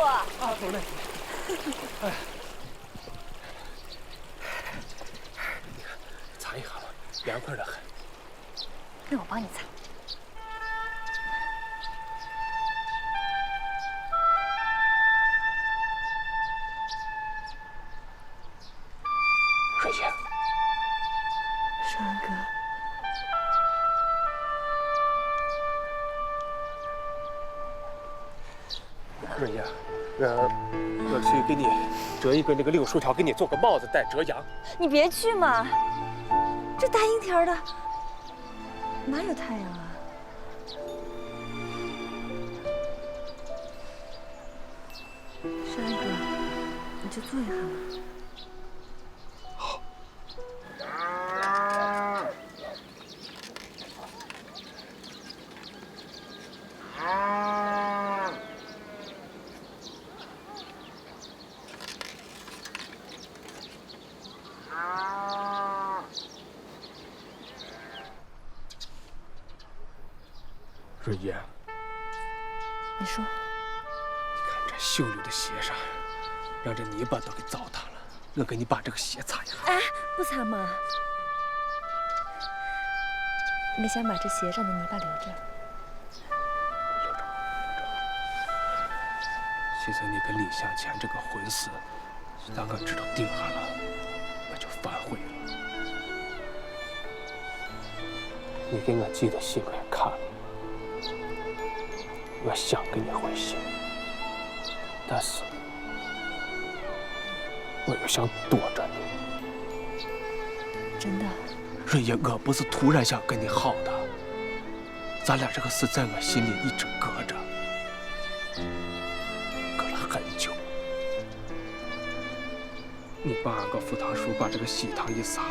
傅。啊，走嘞。哎，你看，擦一下吧，凉快得很。那我帮你擦。瑞叶，少安哥。 瑞叶，我去给你折一根那个柳树条，给你做个帽子戴折阳。你别去嘛，这大阴天的，哪有太阳啊？少安哥，你就坐一下吧。好。瑞叶，你说，你看这绣溜的鞋上，让这泥巴都给糟蹋了。我给你把这个鞋擦一下。哎，不擦嘛。我想把这鞋上的泥巴留着。留着。其实你跟李向前这个婚事，让我知道定下了，我就反悔了。你给我寄的信我也看了。 我想跟你回信，但是我又想躲着你。真的？瑞叶，我不是突然想跟你好的，咱俩这个事在我心里一直搁着，搁了很久。你爸俺搁福堂叔把这个喜糖一撒，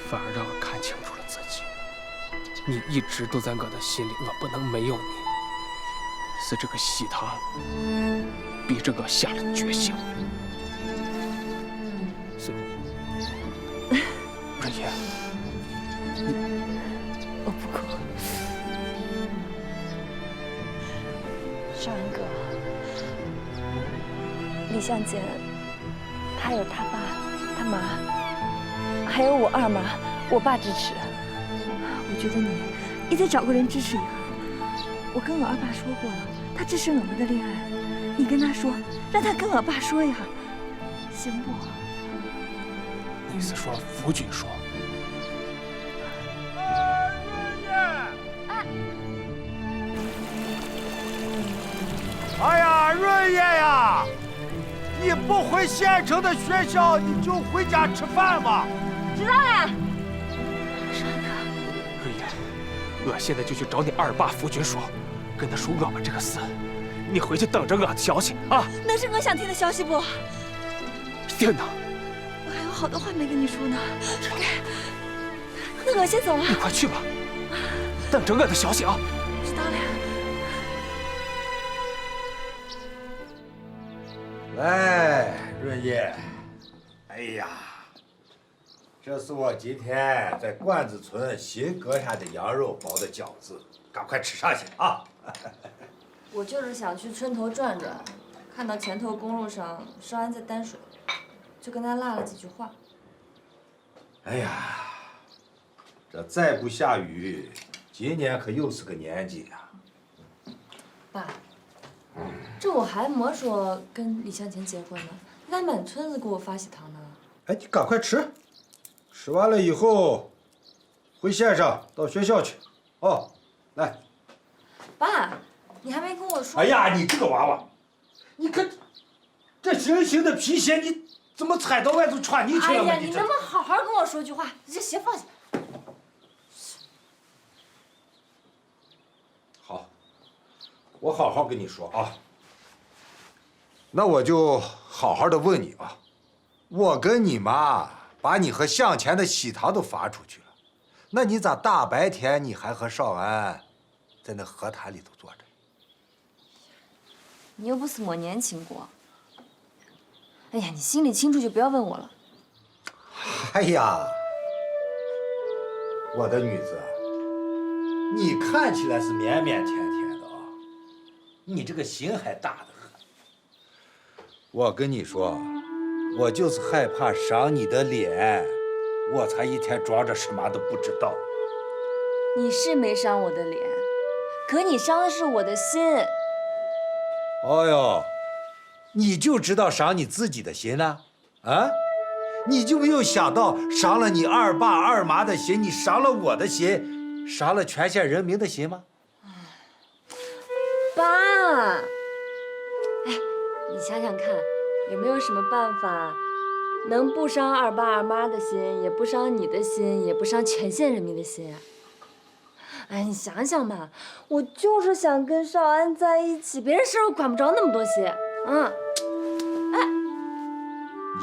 反而让我看清楚了自己。你一直都在我的心里，我不能没有你。 是这个喜糖逼着我下了决心。是，瑞叶，我不哭。少安哥，李向前，他有他爸、他妈，还有我二妈、我爸支持。我觉得你也得找个人支持一下。我跟我二爸说过了。 他支持我们的恋爱，你跟他说，让他跟我爸说一下，行不？你是说夫君说？哎呀，润叶呀，你不回县城的学校，你就回家吃饭吧。知道了。少安哥，瑞叶，我现在就去找你二爸夫君说。 跟他说我们这个事，你回去等着我的消息啊！那是我想听的消息不？听呢。我还有好多话没跟你说呢。那我先走了。你快去吧，等着我的消息啊！知道了。来，润叶，哎呀，这是我今天在罐子村新割下的羊肉包的饺子，赶快吃上去啊！ 我就是想去村头转转，看到前头公路上少安在担水，就跟他唠了几句话。哎呀，这再不下雨，今年可又是个年纪呀！爸，这我还没说跟李向前结婚呢，你咋满村子给我发喜糖呢？哎，你赶快吃，吃完了以后回县上到学校去，哦，来。爸。 你还没跟我说。哎呀，你这个娃娃，你可这新型的皮鞋，你怎么踩到外头穿泥去了？哎呀，你能不能好好跟我说句话？这鞋放下。好，我好好跟你说啊。那我就好好的问你啊，我跟你妈把你和向前的喜糖都发出去了，那你咋大白天你还和少安在那河滩里头坐着？ 你又不是没年轻过。哎呀，你心里清楚就不要问我了。哎呀，我的女子，你看起来是腼腼腆腆的啊，你这个心还大得很。我跟你说，我就是害怕伤你的脸，我才一天装着什么都不知道。你是没伤我的脸，可你伤的是我的心。哦呦，你就知道伤你自己的心呢？啊？你就没有想到伤了你二爸二妈的心，你伤了我的心，伤了全县人民的心吗？爸，哎，你想想看，有没有什么办法，能不伤二爸二妈的心，也不伤你的心，也不伤全县人民的心啊？哎，你想想嘛，我就是想跟少安在一起，别人事儿我管不着那么多心，啊。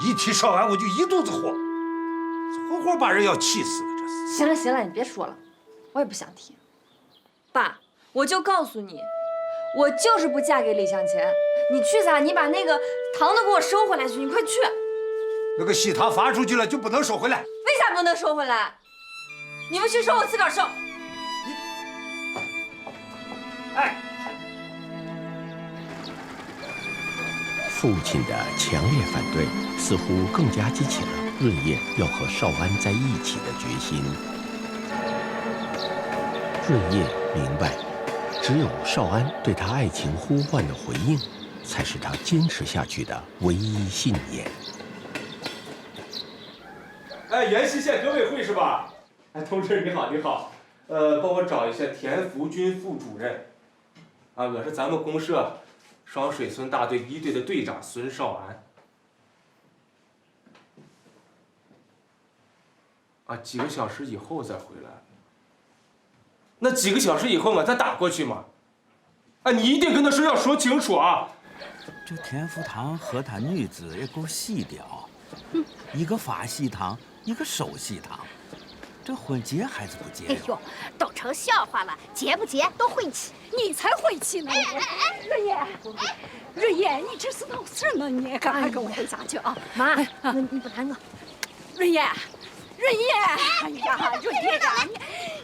一提少安我就一肚子火，活活把人要气死了。这是。行了行了，你别说了，我也不想听。爸，我就告诉你，我就是不嫁给李向前。你去啥？你把那个糖都给我收回来去，你快去。那个喜糖发出去了就不能收回来？为啥不能收回来？你不去收，我自个儿收。哎。父亲的强烈反对，似乎更加激起了润叶要和少安在一起的决心。润叶明白，只有少安对他爱情呼唤的回应，才是他坚持下去的唯一信念。哎，延西县革委会是吧？哎，同志你好，你好，帮我找一下田福军副主任。啊，我是咱们公社双水村大队1队的队长孙少安。啊，几个小时以后再回来。那几个小时以后嘛，再打过去嘛。啊，你一定跟他说要说清楚啊。这田福堂和他女子也够细雕，一个发喜糖，一个收喜糖，这婚结还是不结？哎呦，都成笑话了，结不结都晦气。你才晦气呢！润叶，润叶，你这是闹事呢？你赶快跟我回家去啊！妈，那你不谈我。润叶，润叶，哎呀，润叶呀，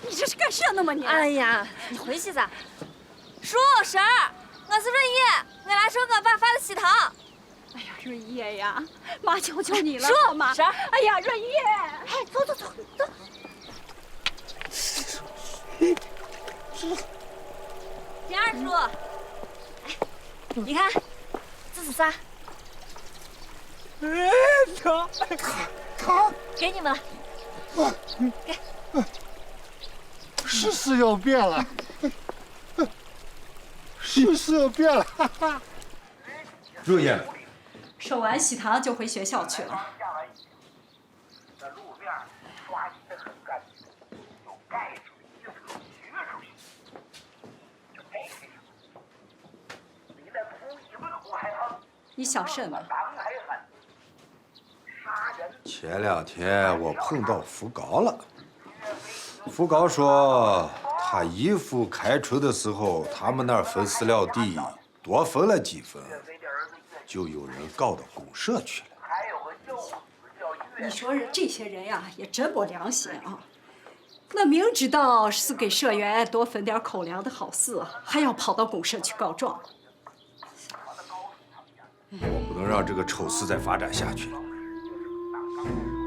你这是干什么你？哎呀，你回去噻。叔婶儿，我是润叶，我来收我爸发的喜糖。哎呀，润叶呀，妈求求你了，叔妈。婶儿，哎呀，润叶，哎，走走走走。田二叔，哎，你看，这是啥？糖，给你们了。给。世事要变了，世事要变了。润叶，收完喜糖就回学校去了。你小声了。前2天我碰到福高了，福高说他姨父开春的时候，他们那儿分饲料地多分了几分，就有人告到公社去了。你说这些人呀，也真没良心啊！那明知道是给社员多分点口粮的好事，还要跑到公社去告状。我不能让这个丑事再发展下去了。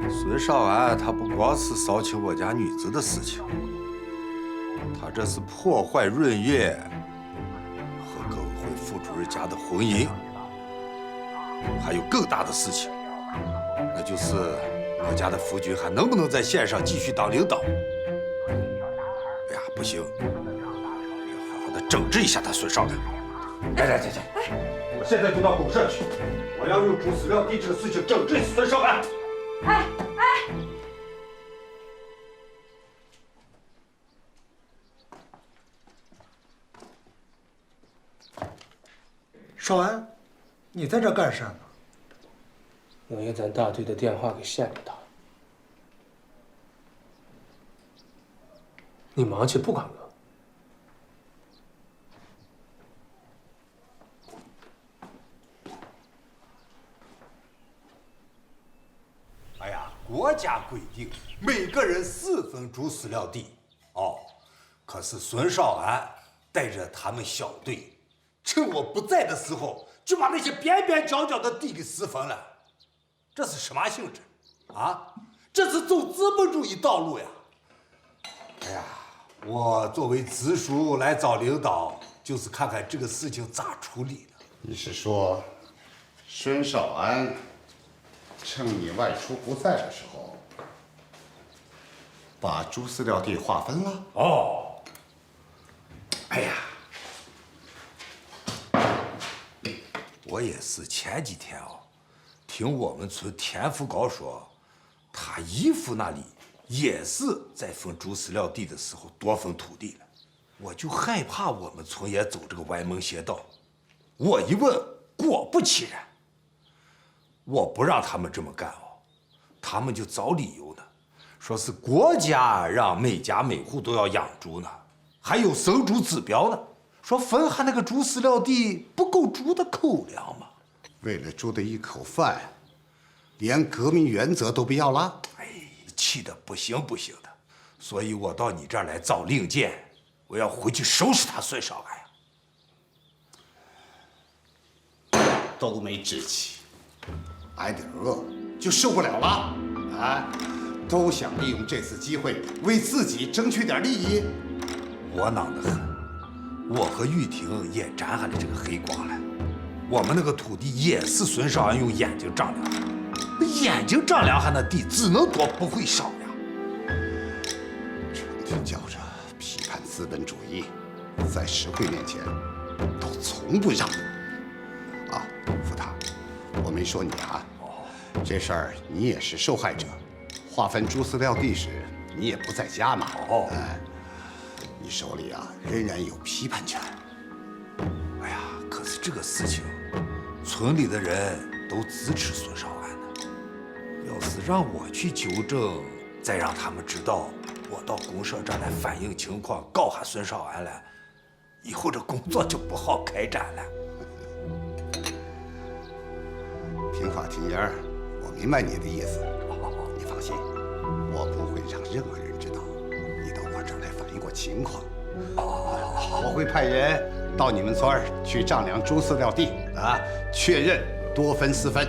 孙少安他不光是骚起我家女子的事情，他这是破坏润叶和革委会副主任家的婚姻。还有更大的事情，那就是我家的福军还能不能在县上继续当领导？哎呀，不行，我要好好的整治一下他孙少安。来，我现在就到公社去，我要用猪饲料地这个事情整治孙少安。哎，少安，你在这干啥呢？我让咱大队的电话给县里打。你忙去，不管我。哎呀，国家规定每个人4分猪饲料地，可是孙少安带着他们小队，趁我不在的时候，就把那些边边角角的地给私分了，这是什么性质？啊，这是走资本主义道路呀！哎呀，我作为直属来找领导，就是看看这个事情咋处理的。你是说，孙少安趁你外出不在的时候，把猪饲料地划分了？哦，哎呀，我也是前几天听我们村田福高说，他姨父那里也是在分猪饲料地的时候多分土地了，我就害怕我们村也走这个歪门邪道。我一问，果不其然，我不让他们这么干他们就找理由呢，说是国家让每家每户都要养猪呢，还有生猪指标呢，说分下那个猪饲料地不够猪的口粮嘛。为了猪的一口饭，连革命原则都不要了？哎，气得不行不行的，所以我到你这儿来找令箭，我要回去收拾他孙少安呀。都没志气，挨点饿就受不了了啊！都想利用这次机会为自己争取点利益，窝囊得很。我和玉婷也沾上了这个黑光了。我们那个土地也是孙少安用眼睛丈量的，眼睛丈量下那地只能多不会少呀。成天叫着批判资本主义，在实惠面前都从不让步。啊，福堂，我没说你啊，这事儿你也是受害者。划分猪饲料地时，你也不在家嘛。哎，你手里啊仍然有批判权。哎呀，可是这个事情，村里的人都支持孙少安呢。要是让我去纠正，再让他们知道我到公社这儿来反映情况，告下孙少安了，以后这工作就不好开展了。平法听言，我明白你的意思。你放心，我不会让任何人知道你到我这儿来反映过情况。我会派人到你们村儿去丈量猪饲料地啊，确认多分4分。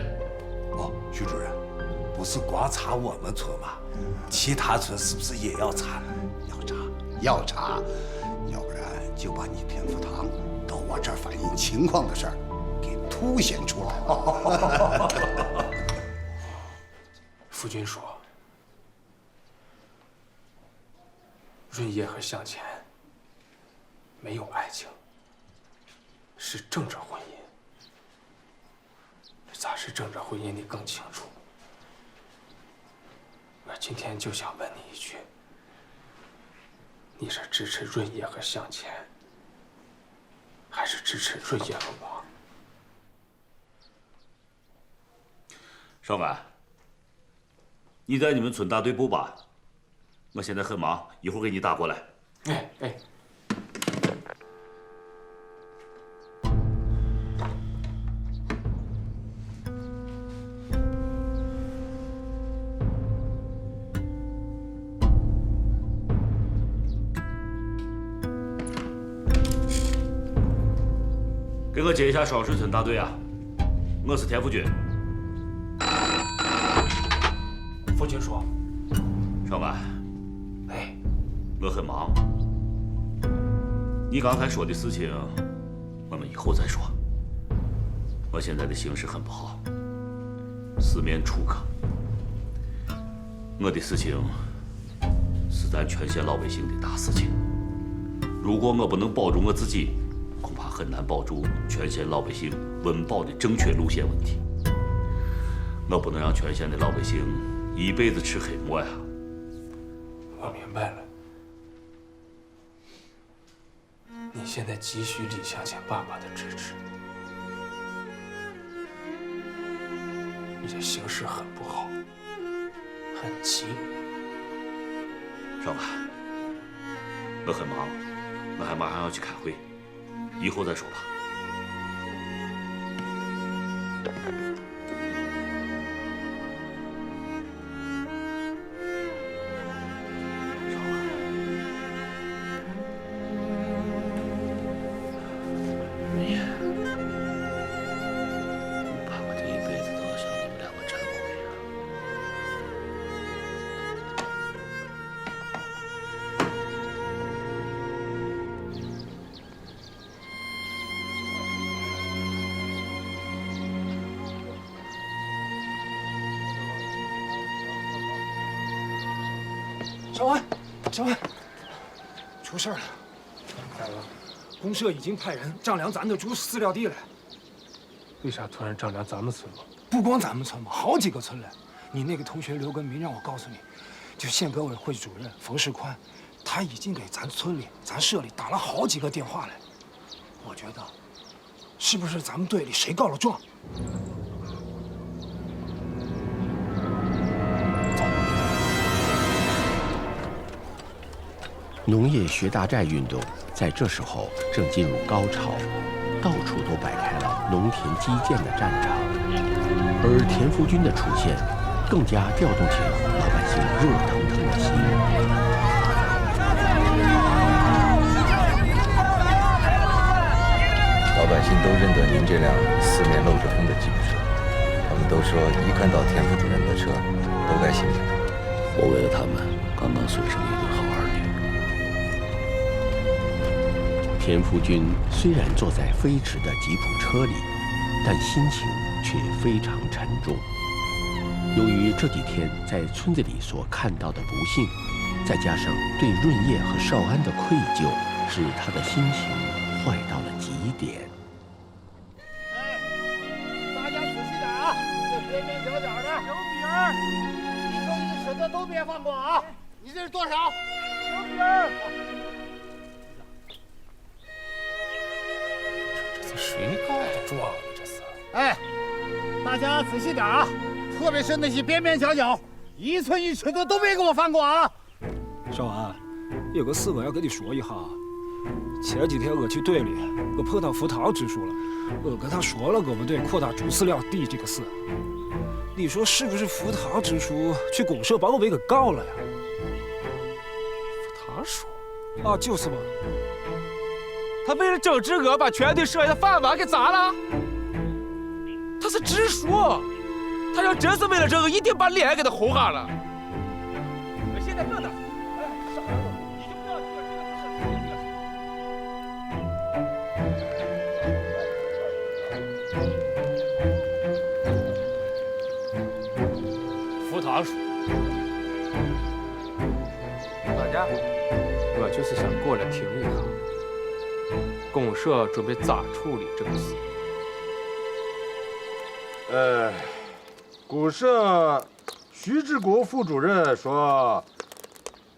徐主任，不是光查我们村吗？其他村是不是也要查呢？要查，要不然就把你田福堂到我这儿反映情况的事儿给凸显出来。夫君说，润叶和向前没有爱情，是政治婚姻。咋是政治婚姻？你更清楚。我今天就想问你一句：你是支持润叶和向前，还是支持润叶和我？少安，你在你们村大队部吧？我现在很忙，一会儿给你打过来。哎。给我接一下双水村大队啊！我是田福军。夫君说，少安，哎，我很忙。你刚才说的事情，我们以后再说。我现在的形势很不好，四面楚歌。我的事情是咱全县老百姓的大事情。如果我不能保住我自己，恐怕很难保住全县老百姓温饱的正确路线问题。我不能让全县的老百姓一辈子吃黑馍呀！我明白了，你现在急需李向前爸爸的支持。你的形势很不好，很急。少安，我很忙，我还马上要去开会，以后再说吧。少安，出事了！大哥，公社已经派人丈量咱的猪饲料地了。为啥突然丈量咱们村了？不光咱们村嘛，好几个村了。你那个同学刘根明让我告诉你，就县革委会主任冯世宽，他已经给咱村里、咱社里打了好几个电话了。我觉得，是不是咱们队里谁告了状？农业学大寨运动在这时候正进入高潮，到处都摆开了农田基建的战场，而田福军的出现，更加调动起了老百姓热腾腾的心。老百姓都认得您这辆四面露着风的吉普车，他们都说一看到田副主任的车，都该心疼。我为了他们，刚刚损失了一对好儿女。田福军虽然坐在飞驰的吉普车里，但心情却非常沉重。由于这几天在村子里所看到的不幸，再加上对润叶和少安的愧疚，使他的心情坏到了极点。大家仔细点啊！这边边角角的小米儿，1寸1尺的都别放过啊！你这是多少？小米儿。这是谁告的状呢？这是。哎，大家仔细点啊！特别是那些边边角角，1寸1尺的都别给我放过啊！少安，有个事我要跟你说一下。前几天我去队里，我碰到福堂支书了，我跟他说了我们队扩大猪饲料地这个事。你说是不是福堂支书去公社把我们给告了呀？福堂说啊，就是嘛。他为了整治我，把全队社员的饭碗给砸了。他是支书，他要真是为了这个，一定把脸给他红哈了。我现在问他，哎，傻子，你就不要做这个。福堂说，大家，我就是想过来听一下，公社准备咋处理这个事。公社徐志国副主任说，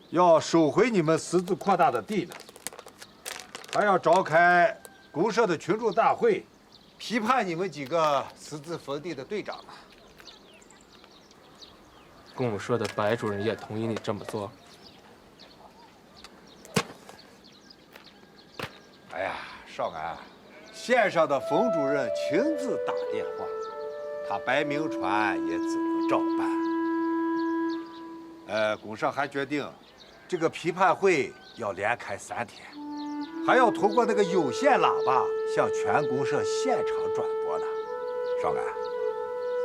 要收回你们私自扩大的地呢，还要召开公社的群众大会，批判你们几个私自封地的队长呢。公社的白主任也同意你这么做。哎呀，少安，县上的冯主任亲自打电话，他白明传也只能照办。公社还决定，这个批判会要连开3天，还要通过那个有线喇叭向全公社现场转播呢。少安，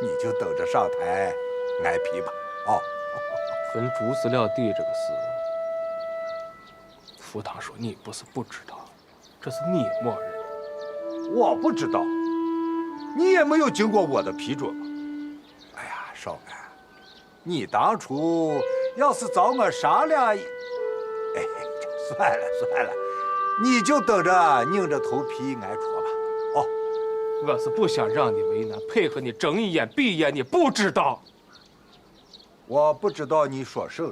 你就等着上台挨批吧。哦，分猪饲料地这个事，福堂说你不是不知道，这是你默认。我不知道，你也没有经过我的批准嘛。哎呀，少安，你当初要是找我商量，哎，算了，你就等着拧着头皮挨戳吧。哦，我是不想让你为难，配合你睁一眼闭一眼，你不知道。我不知道你说什么。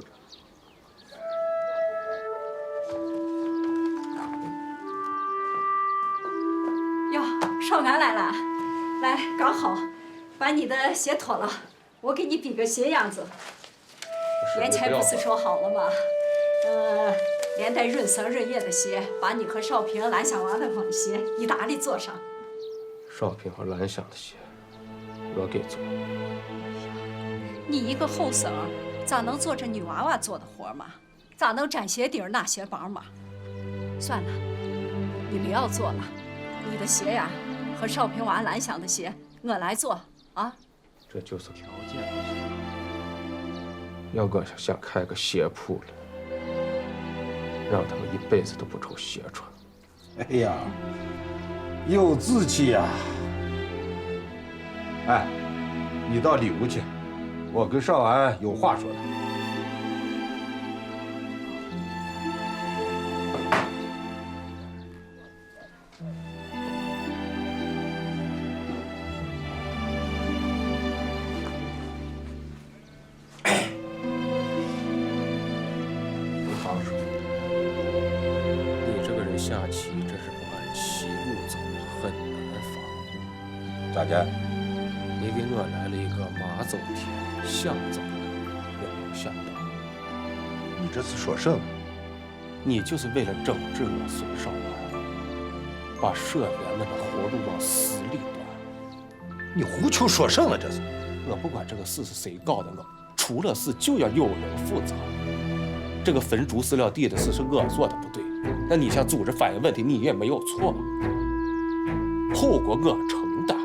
哟，少安来了，来，刚好，把你的鞋脱了，我给你比个鞋样子。年前不是说好了吗？连带润生润叶的鞋，把你和少平、蓝小娃的网鞋意大利做上。少平和蓝想的鞋，我给做。你一个后生，咋能做这女娃娃做的活嘛？咋能粘鞋底纳鞋帮嘛？算了，你不要做了，你的鞋呀，和少平娃、蓝想的鞋，我来做啊。这就是条件不行。要我想开个鞋铺了，让他们一辈子都不愁鞋穿。哎呀，有志气呀！哎，你到里屋去，我跟少安有话说的。下棋真是不按棋路走，很难防。咋的？你给我来了一个马走天，象走人，我没有想到。你这是说什么？你就是为了整治我孙少安，把社员们的活路往死里端。你胡球说什么？这是？我不管这个事是谁告的我，出了事就要有人负责。这个分猪饲料地的事是我做的不对，那你想组织反映问题，你也没有错，后果我承担。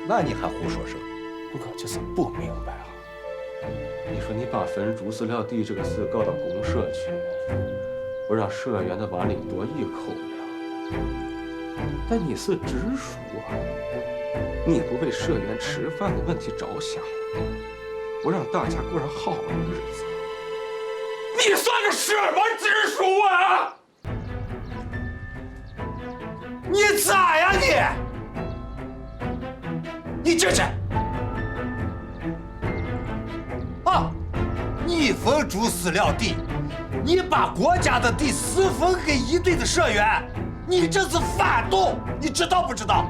那你还胡说什么？我就是不明白啊！你说你把分猪饲料地这个事告到公社去，我让社员的碗里多一口粮，但你是直属啊，你不为社员吃饭的问题着想，我让大家过上好的日子，你算个什么直属啊？你咋呀你？你这是啊！你分猪饲料地，你把国家的地私分给一堆的社员，你这是反动，你知道不知道？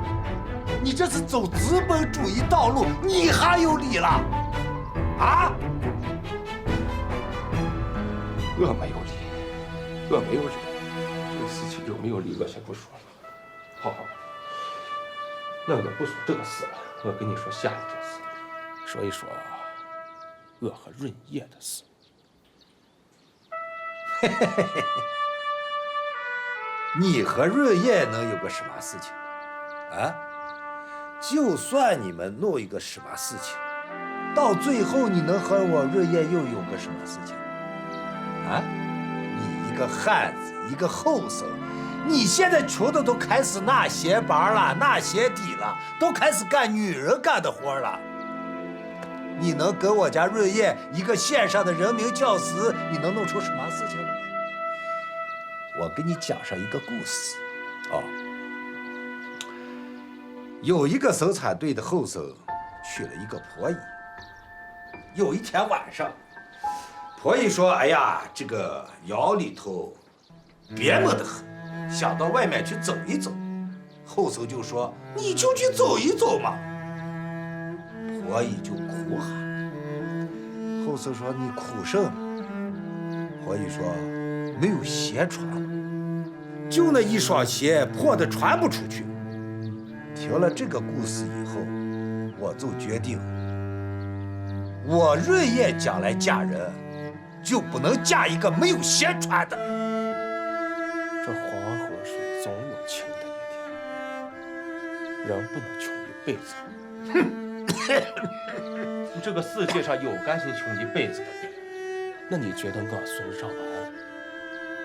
你这是走资本主义道路，你还有理了？啊？我没有理，我没有理，这个事情有没有理我先不说了。好，那我不说这个事了，我跟你说下一件事，说一说我和润叶的事。嘿嘿嘿嘿，你和润叶能有个什么事情？啊？就算你们弄一个什么事情，到最后你能和我润叶又有个什么事情？啊？你一个汉子，一个后生，你现在穷的都开始拿鞋帮了，拿鞋底了，都开始干女人干的活了。你能跟我家润叶一个县上的人民教师，你能弄出什么事情来？我给你讲上一个故事，哦，有一个生产队的后生娶了一个婆姨。有一天晚上，婆姨说：“哎呀，这个窑里头憋闷得很，想到外面去走一走。”后生就说：“你就去走一走嘛。”婆姨就哭喊。后生说：“你哭什么？”婆姨说：“没有鞋穿了，就那一双鞋破的穿不出去。”听了这个故事以后，我就决定，我润叶将来嫁人，就不能嫁一个没有鞋穿的。这黄河水总有清的一天，人不能穷一辈子。哼！这个世界上有甘心穷一辈子的人，那你觉得我孙少安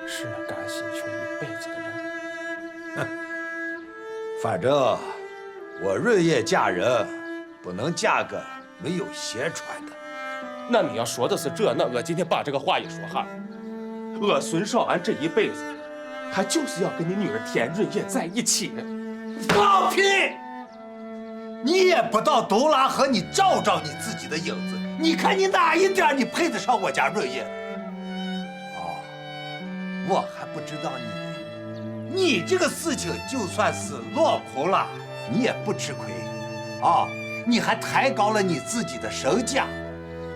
是那甘心穷一辈子的人？哼，反正我润叶嫁人不能嫁个没有鞋穿的。那你要说的是这，那我今天把这个话也说哈。我孙少安这一辈子，他就是要跟你女儿田润叶在一起。放屁！你也不到东廊河，你照照你自己的影子，你看你哪一点你配得上我家润叶？哦，我还不知道你这个事情就算是落空了，你也不吃亏，啊，你还抬高了你自己的身价。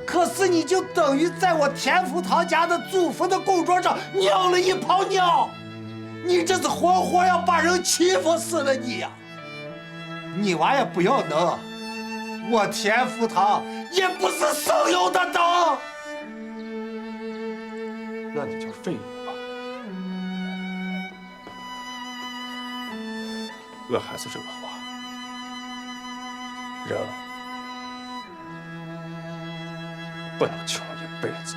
可是你就等于在我田福堂家的祖坟的供桌上尿了一泡尿，你这是活活要把人欺负死了你呀！你娃也不要能，我田福堂也不是省油的灯。那你就废我吧。我还是这个话，人不能穷一辈子。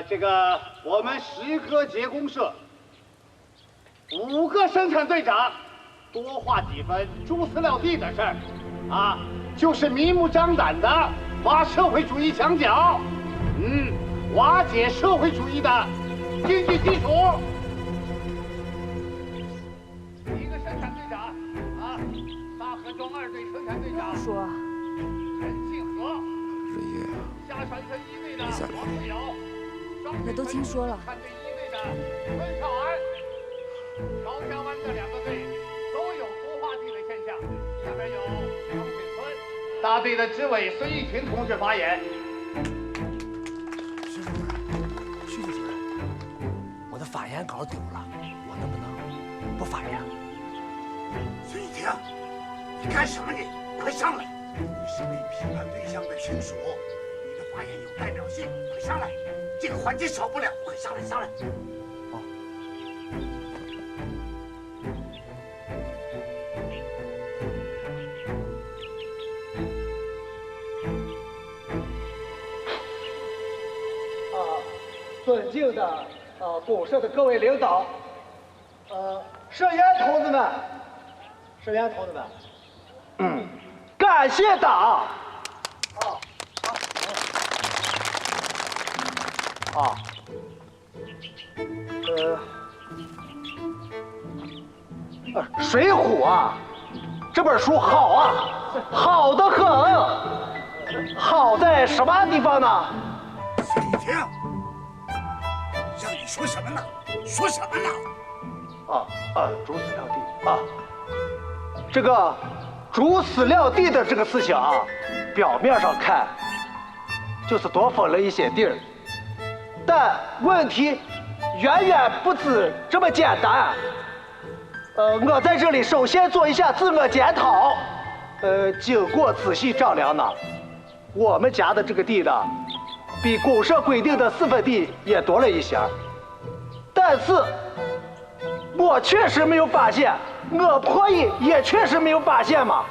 这个我们石河节公社5个生产队长多划几分猪饲料地的事儿，啊，就是明目张胆的挖社会主义墙角，瓦解社会主义的经济基础。一个生产队长啊，大河庄2队生产队长说陈庆和，瑞叶啊，下船村1队的王世尧，那都听说了。生产队1队的孙少安，高家湾的2个队都有多化地的现象。下面有杨水村大队的支委孙玉群同志发言。徐主任，我的发言稿丢了，我能不能不发言？孙玉婷，你干什么你？快上来！你是被批判对象的亲属，你的发言有代表性，快上来！这个环节少不了，快上来，上来！尊敬的公社的各位领导，社员同志们，感谢党！水浒啊，这本书好啊，好得很。好在什么地方呢？孙玉婷，让你说什么呢？说什么呢？逐死料地啊，这个逐死料地的这个思想啊，表面上看就是多分了一些地儿，但问题远远不止这么简单。我在这里首先做一下自我检讨。经过仔细丈量呢，我们家的这个地呢，比公社规定的4分地也多了一些，但是我确实没有发现，我婆姨也确实没有发现嘛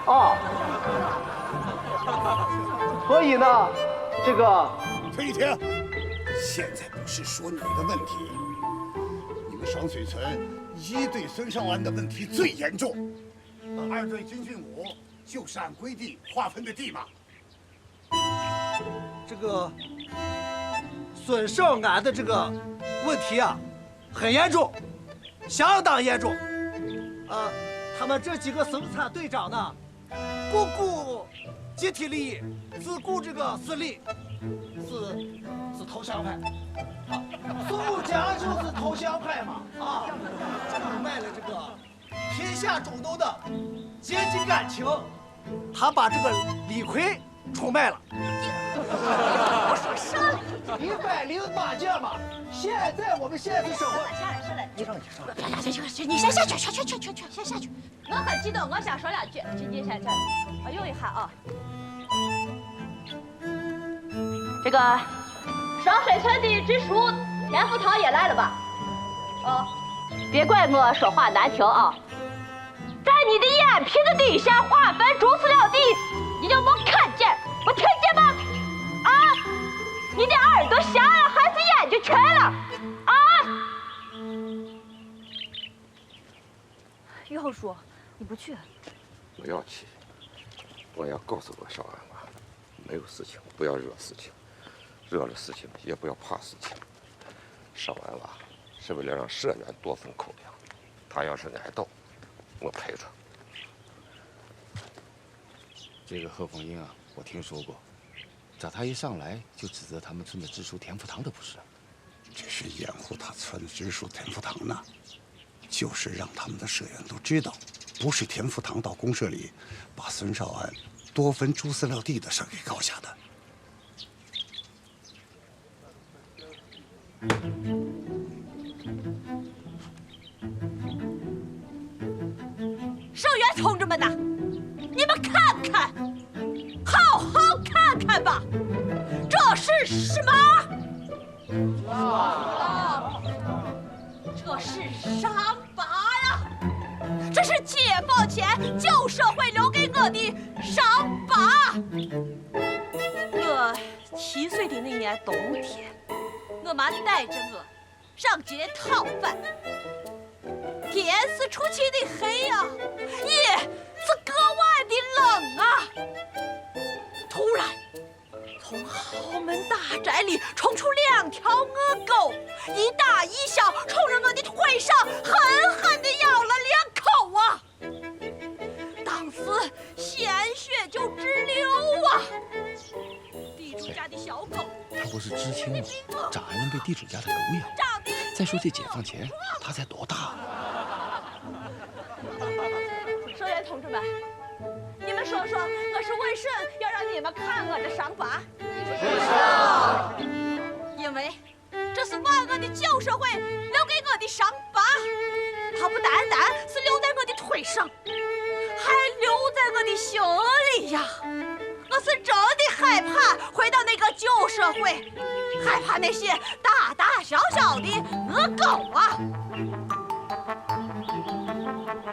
所以呢，这个崔玉婷，现在不是说你的问题，你们双水村1队孙少安的问题最严重，2队军训武就是按规定划分的地嘛。这个孙少安的这个问题啊，很严重，相当严重。他们这几个生产队长呢，不顾集体利益，只顾这个私利，是投降派。苏家就是投降派嘛出卖了这个天下中斗的阶级感情，他把这个李逵出卖了。我说啥108件嘛，现在我们现实生活。上来，你上，你先下去，先下去。我很激动，我想说2句。请您先站，我用一下啊。这个双水村的支书田福堂也来了吧？别怪我说话难听啊。在你的眼皮子底下划分逐死料地，你就没看见，没听见吗？你的耳朵瞎了还是眼睛瘸了？于后叔，你不去？我要去，我要告诉我少安娃，没有事情不要惹事情，惹了事情也不要怕事情。少安娃是为了让社员多分口粮，他要是挨斗，我陪他。这个贺凤英啊，我听说过，咋他一上来就指责他们村的支书田福堂的不是？这是掩护他村的支书田福堂呢，就是让他们的社员都知道，不是田福堂到公社里把孙少安多分猪饲料地的事给告下的。社员同志们呐，你们看看，好好看看吧，这是什么？这是伤疤呀！这是解放前旧社会留给我的伤疤。我7岁的那年冬天，我妈带着我上街讨饭。天是出奇的黑呀，夜是格外的冷啊！突然，从豪门大宅里冲出2条恶狗，一大一小，冲着我的腿上狠狠地咬了2口啊！当时鲜血就直流啊！地主家的小狗，他不是知青吗？咋还能被地主家的狗咬？再说这解放前他才多大？社员同志们，你们说说，我是为甚要让你们看我的伤疤？因为这是万恶的旧社会留给我的伤疤，它不单单是留在我的腿上，还留在我的心里呀！我是真的害怕回到那个旧社会，害怕那些大大小小的恶狗啊！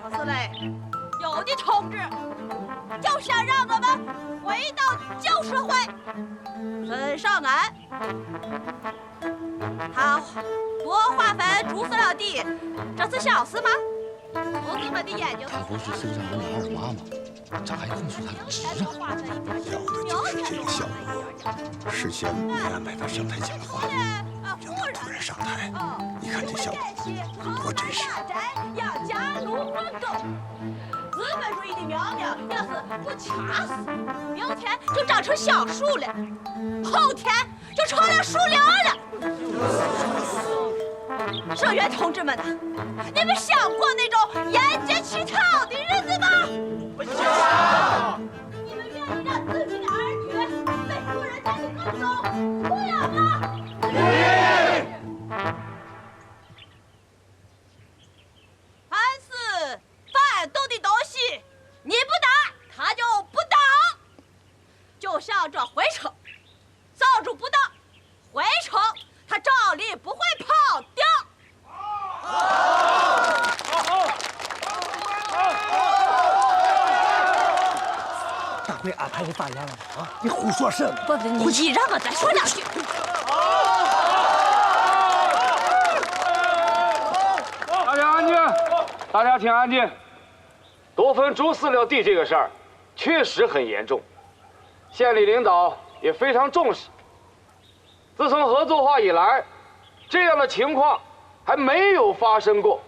可是嘞，有的同志就想让我们回到旧社会。孙少安，他多划分猪饲料地，这是小事吗？同志们的眼睛，他不是孙少安的二妈吗？咋还控诉他的侄啊？要的就是这个小子，事先没安排他上台讲话，让他突然上台，你看这效果多真实！要加入混斗，资本主义的苗苗要是不掐死，明天就长成小树了，后天就成了树林了。社员同志们呐，你们想过那种沿街乞讨的日子吗？不想。你们愿意让自己的儿女被富人家的公公抚养吗？愿意。凡是反动的东西，你不打，他就不打。就像这回城，扫帚不打，回城他照例不会跑掉。大会安排的咋样了啊？你胡说什么？不，你让我再说两句。大家安静，大家请安静。多分猪饲料地这个事儿，确实很严重，县里领导也非常重视。自从合作化以来，这样的情况还没有发生过。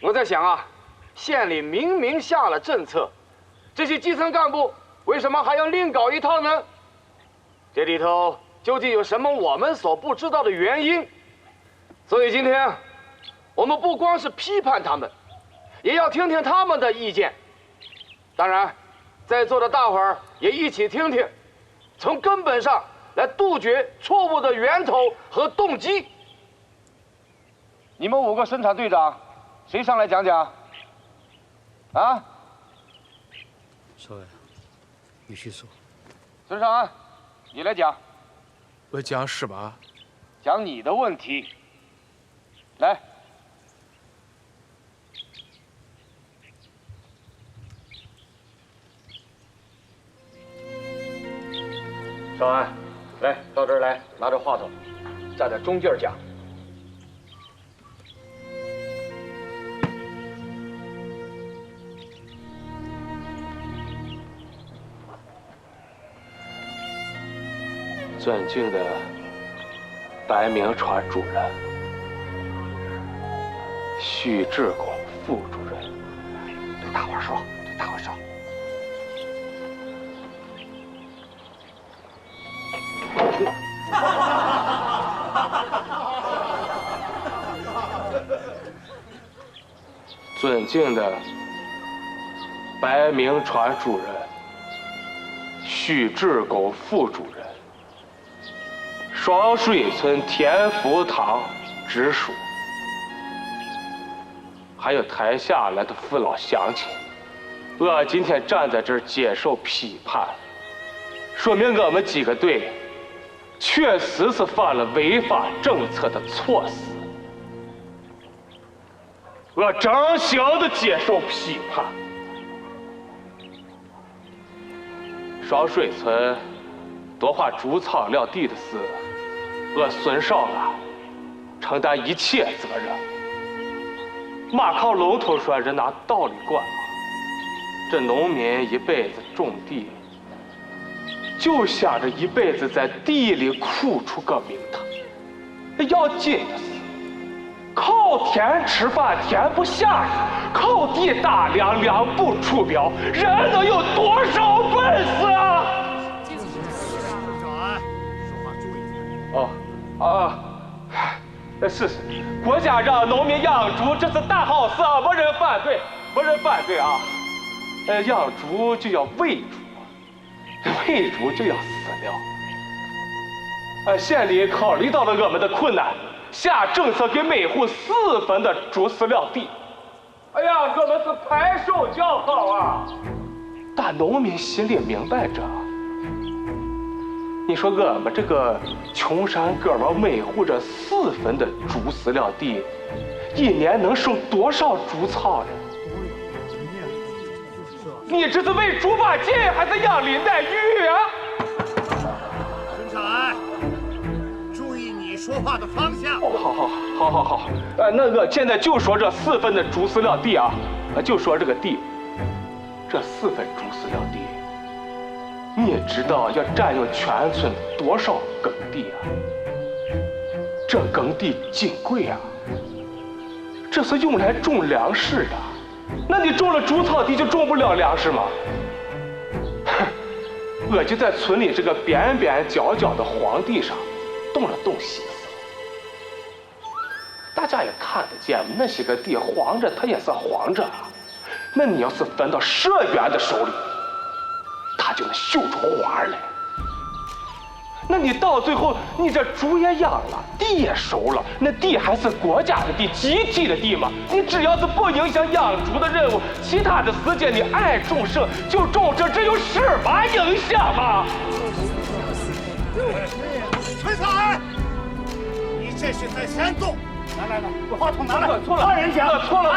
我在想啊，县里明明下了政策，这些基层干部为什么还要另搞一套呢？这里头究竟有什么我们所不知道的原因？所以今天，我们不光是批判他们，也要听听他们的意见。当然，在座的大伙儿也一起听听，从根本上来杜绝错误的源头和动机。你们5个生产队长，谁上来讲讲？啊？少爷，你去说。孙少安，你来讲。我讲是吧？讲你的问题。来。少安，来到这儿来，拿着话筒，站在中间讲。尊敬的白明传主任、许志广副主任，对大伙儿说，对大伙儿说。尊敬的白明传主任、许志狗副主任、双水村田福堂直属，还有台下来的父老乡亲，我今天站在这儿接受批判，说明我们几个队确实是犯了违法政策的错事。我真心的接受批判。双水村多划猪仓撂地的事，我孙少安承担一切责任。马靠龙头说人拿道理管啊，这农民一辈子种地，就想着一辈子在地里苦出个名堂。要紧的是，靠天吃饭天不下雨，靠地打粮粮不出苗，人能有多少本事啊？是，国家让农民养猪，这是大好事，没人反对，没人反对啊。养猪就要喂猪，喂猪就要饲料。县里考虑到了我们的困难，下政策给每户4分的猪饲料地。哎呀，我们是拍手叫好啊！但农民心里明白着。你说我们这个穷山哥们每户这4分的猪饲料地，一年能收多少猪草呀？你这是喂猪八戒还是养林黛玉啊？孙长安，注意你说话的方向。好。那我现在就说这4分的猪饲料地啊，就说这个地，这4分猪饲料地。你知道要占用全村多少耕地啊？这耕地金贵啊，这是用来种粮食的。那你种了猪草地就种不了粮食吗？我就在村里这个边边角角的荒地上动了动心思。大家也看得见，那些个地黄着，它也是黄着。那你要是分到社员的手里，他就能嗅出花来。那你到最后，你这猪也养了，地也收了，那地还是国家的地，集体的地嘛。你只要是不影响养猪的任务，其他的时间你爱种什就种什，这有什么影响吗？崔长安，你这是在煽动！来，把话筒拿来。我错了，人讲。我错了。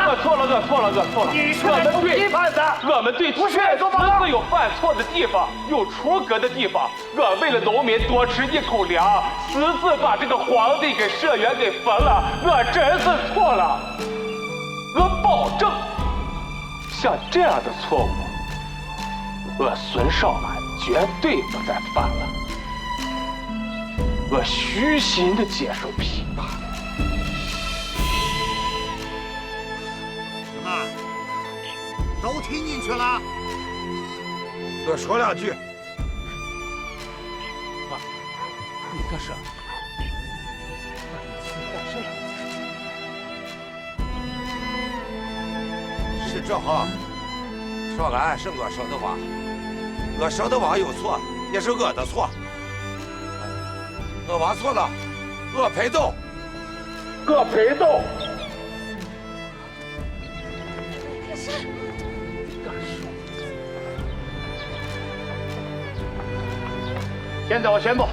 你是来通缉犯的。我们对确实是有犯错的地方，有出格的地方。我为了农民多吃一口粮，私自把这个荒地给社员给分了，我真是错了。我保证，像这样的错误，我孙少安绝对不再犯了。我虚心的接受批判。都听进去了。多说2句。妈，你干啥？是这哈，少安是我说的话，我说的话有错，也是我的错。我娃错了，我赔斗。现在我宣布，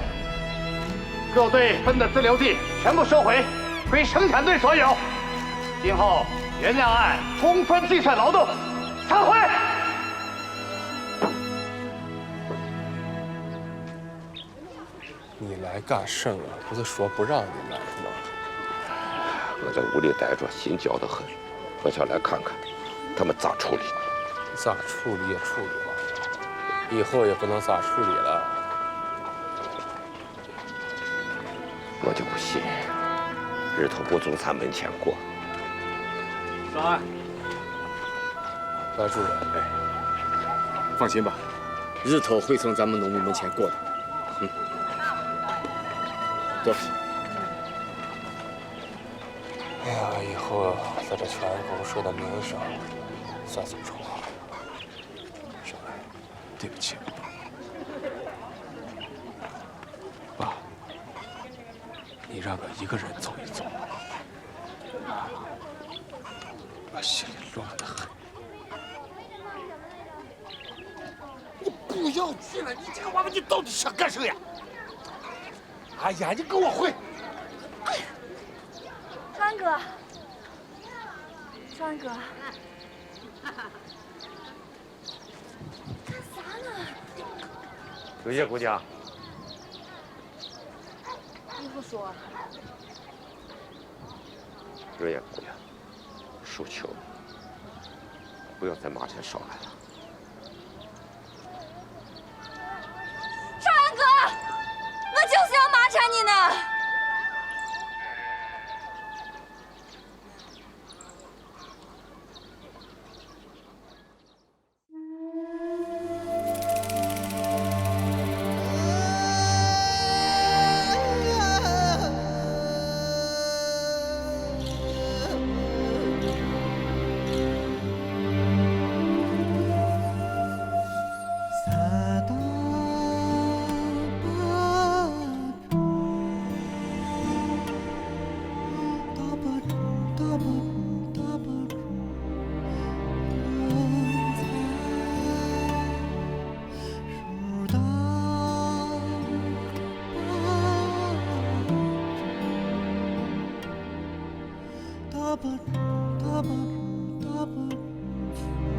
各队分的自留地全部收回，归生产队所有。今后原谅案充分计算劳动，散会。你来干甚了？不是说不让你来吗？我在屋里待着，心焦得很，我想来看看他们咋处理。咋处理也处理吧，以后也不能咋处理了。我就不信日头不从咱门前过。少安，白主任，放心吧，日头会从咱们农民门前过的。走。哎呀，以后在这全公社的名声算怎么说好？少安，对不起。爸，你让我一个人走一走，我心里乱得很。你不要去了，你这个娃娃，你到底想干什么呀？哎呀，你给我回！少安哥，少安哥，干啥呢？有些姑娘，你不说。瑞叶姑娘，恕求你，不要再麻烦少安了。少安哥，我就是要麻烦你呢。哒吧哒吧哒吧。